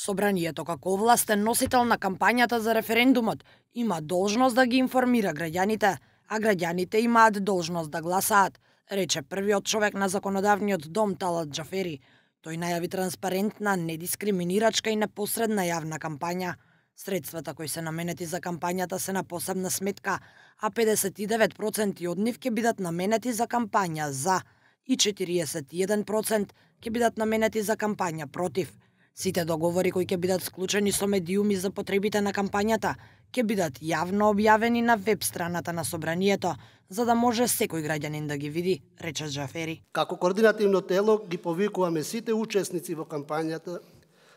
Собранието како овластен носител на кампањата за референдумот има должност да ги информира граѓаните, а граѓаните имаат должност да гласаат, рече првиот човек на законодавниот дом Талат Џафери. Тој најави транспарентна, недискриминирачка и непосредна јавна кампања. Средствата кои се наменети за кампањата се на посебна сметка, а 59% од нив ќе бидат наменети за кампања за и 41% ќе бидат наменети за кампања против. Сите договори кои ќе бидат склучени со медиуми за потребите на кампањата ќе бидат јавно објавени на веб страната на Собранието, за да може секој граѓанин да ги види, рече Џафери. Како координативно тело ги повикуваме сите учесници во кампањата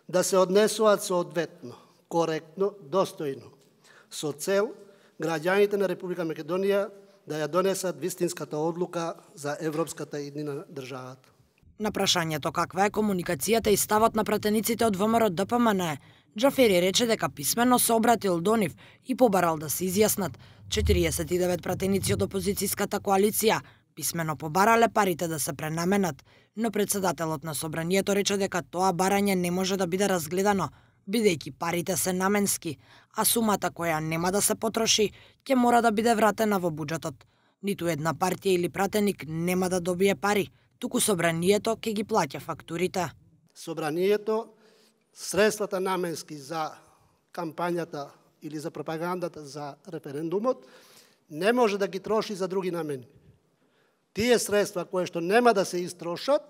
да се однесуваат соодветно, коректно, достојно, со цел граѓаните на Република Македонија да ја донесат вистинската одлука за европската иднина на државата. На прашањето каква е комуникацијата и ставот на пратениците од ВМРО ДПМН, Џафери рече дека писмено се обратил до нив и побарал да се изјаснат. 49 пратеници од опозицијската коалиција писмено побарале парите да се пренаменат, но председателот на Собранието рече дека тоа барање не може да биде разгледано, бидејќи парите се наменски, а сумата која нема да се потроши ќе мора да биде вратена во буџетот. Ниту една партија или пратеник нема да добие пари, туку Собранието ќе ги плаќа фактурите. Собранието средствата наменски за кампањата или за пропагандата за референдумот не може да ги троши за други намени. Тие средства кои што нема да се истрошат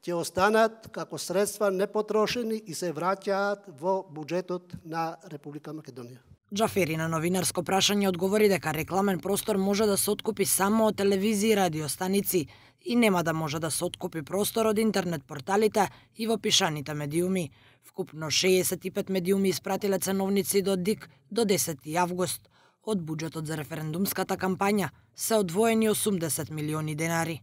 ќе останат како средства непотрошени и се враќаат во буџетот на Република Македонија. Џафери на новинарско прашање одговори дека рекламен простор може да се откупи само од телевизии и радиостаници и нема да може да се откупи простор од интернет порталите и во пишаните медиуми. Вкупно 65 медиуми испратиле ценовници до ДИК до 10 август. Од буџетот за референдумската кампања се одвоени 80 милиони денари.